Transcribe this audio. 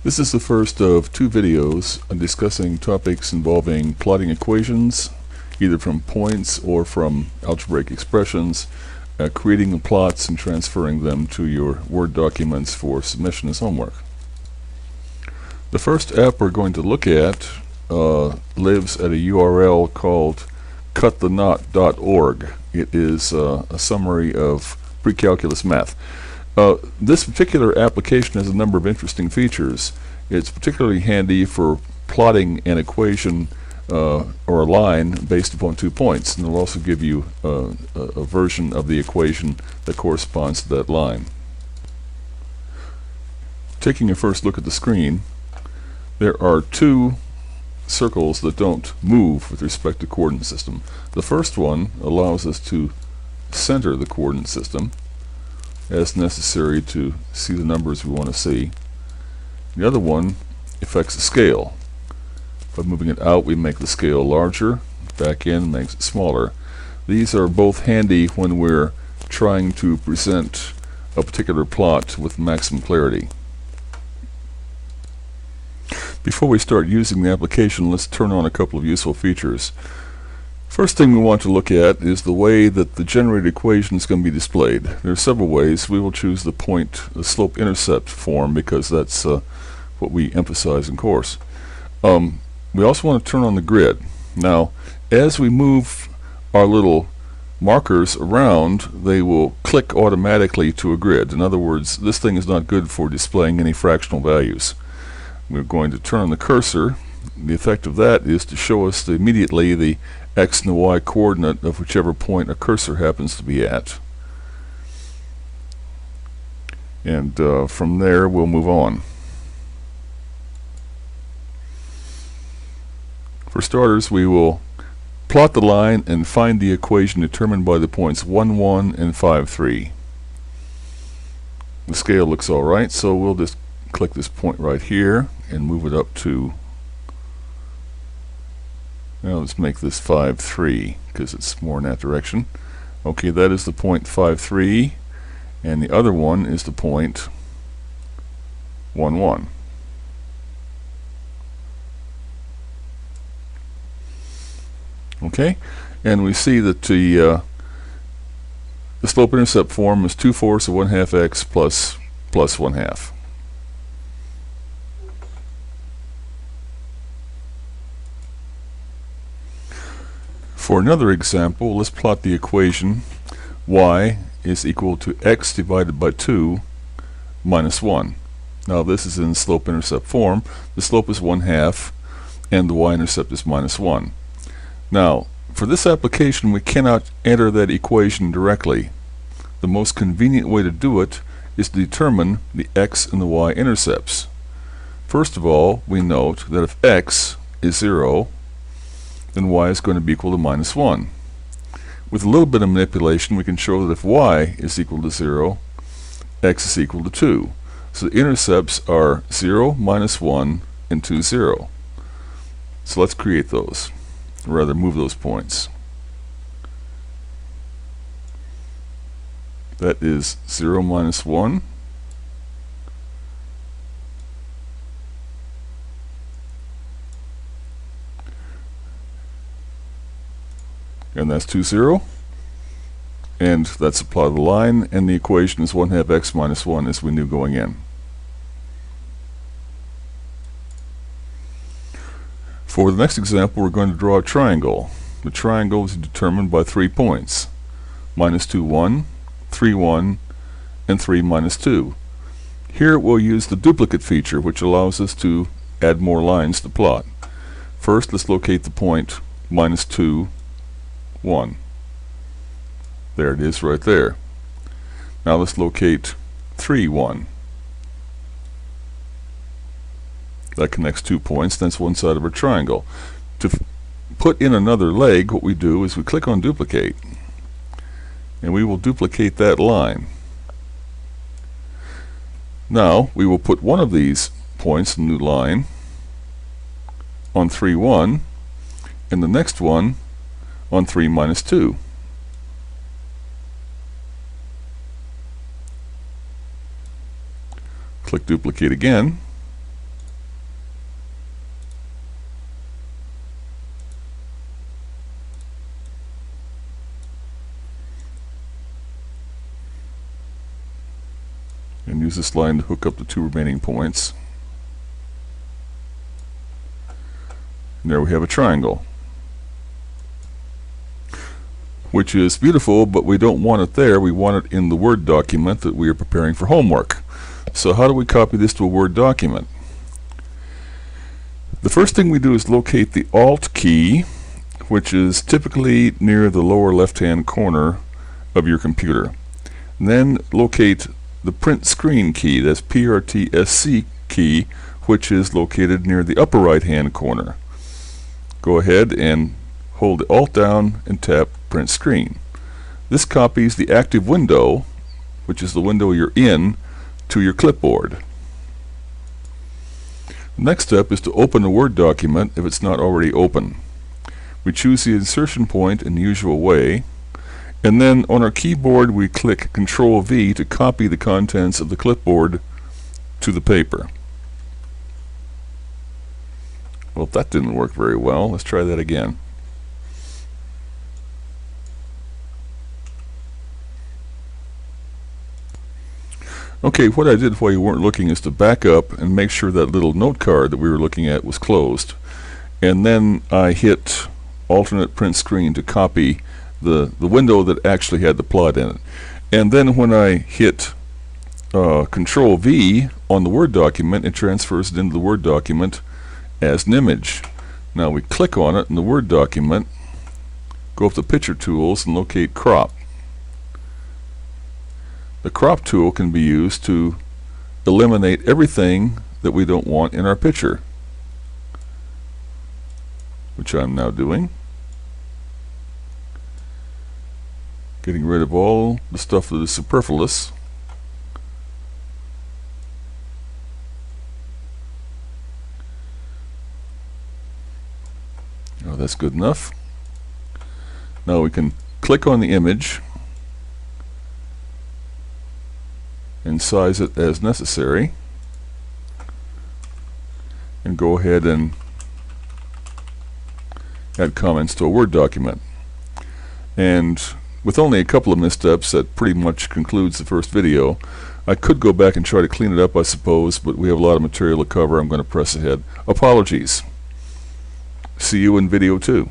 This is the first of two videos discussing topics involving plotting equations, either from points or from algebraic expressions, creating plots and transferring them to your Word documents for submission as homework. The first app we're going to look at lives at a URL called cutthenot.org. It is a summary of pre-calculus math. This particular application has a number of interesting features. It's particularly handy for plotting an equation or a line based upon 2 points, and it'll also give you a version of the equation that corresponds to that line. Taking a first look at the screen, there are 2 circles that don't move with respect to coordinate system. The first one allows us to center the coordinate system as necessary to see the numbers we want to see. The other one affects the scale. By moving it out, we make the scale larger. Back in makes it smaller. These are both handy when we're trying to present a particular plot with maximum clarity. Before we start using the application, let's turn on a couple of useful features. First thing we want to look at is the way that the generated equation is going to be displayed. There are several ways. We will choose the slope-intercept form because that's what we emphasize in course. We also want to turn on the grid. Now, as we move our little markers around, they will click automatically to a grid. In other words, this thing is not good for displaying any fractional values. We're going to turn on the cursor. The effect of that is to show us immediately the x and the y coordinate of whichever point a cursor happens to be at. And from there we'll move on. For starters, we will plot the line and find the equation determined by the points 1, 1 and 5, 3. The scale looks alright, so we'll just click this point right here and move it up to, now let's make this 5, 3 because it's more in that direction. Okay, that is the point 5, 3, and the other one is the point 1, 1. Okay, and we see that the slope-intercept form is 2/4 of 1/2 x plus 1/2. For another example, let's plot the equation y is equal to x divided by 2 minus 1. Now this is in slope-intercept form. The slope is 1/2 and the y-intercept is minus 1. Now, for this application, we cannot enter that equation directly. The most convenient way to do it is to determine the x and the y-intercepts. First of all, we note that if x is 0, then y is going to be equal to minus 1. With a little bit of manipulation, we can show that if y is equal to 0, x is equal to 2. So the intercepts are 0, minus 1, and 2, 0. So let's create those. Or rather, move those points. That is 0, minus 1. And that's 2, 0. And that's the plot of the line, and the equation is 1/2 x minus 1 as we knew going in. For the next example, we're going to draw a triangle. The triangle is determined by 3 points: minus 2, 1, 3, 1, and 3, minus 2. Here we'll use the duplicate feature, which allows us to add more lines to plot. First, let's locate the point minus 2, 1. There it is right there. Now let's locate 3, 1. That connects 2 points. That's one side of our triangle. To put in another leg, what we do is we click on duplicate, and we will duplicate that line. Now we will put one of these points, a new line, on 3, 1, and the next one on 3, minus 2. Click duplicate again, use this line to hook up the two remaining points. And there we have a triangle, which is beautiful, but we don't want it there. We want it in the Word document that we are preparing for homework. So how do we copy this to a Word document? The first thing we do is locate the Alt key, which is typically near the lower left-hand corner of your computer. And then locate the Print Screen key, that's PRTSC key, which is located near the upper right-hand corner. Go ahead and hold the Alt down and tap Print Screen. This copies the active window, which is the window you're in, to your clipboard. The next step is to open a Word document if it's not already open. We choose the insertion point in the usual way, and then on our keyboard we click Ctrl-V to copy the contents of the clipboard to the paper. Well, that didn't work very well. Let's try that again. Okay, what I did while you weren't looking is to back up and make sure that little note card that we were looking at was closed. And then I hit alternate print screen to copy the window that actually had the plot in it. And then when I hit Control V on the Word document, it transfers it into the Word document as an image. Now we click on it in the Word document, go up to Picture Tools and locate Crop. The crop tool can be used to eliminate everything that we don't want in our picture, which I'm now doing. Getting rid of all the stuff that is superfluous. Oh, that's good enough. Now we can click on the image and size it as necessary, and go ahead and add comments to a Word document. And with only a couple of missteps, that pretty much concludes the first video. I could go back and try to clean it up, I suppose, but we have a lot of material to cover. I'm going to press ahead. Apologies. See you in video 2.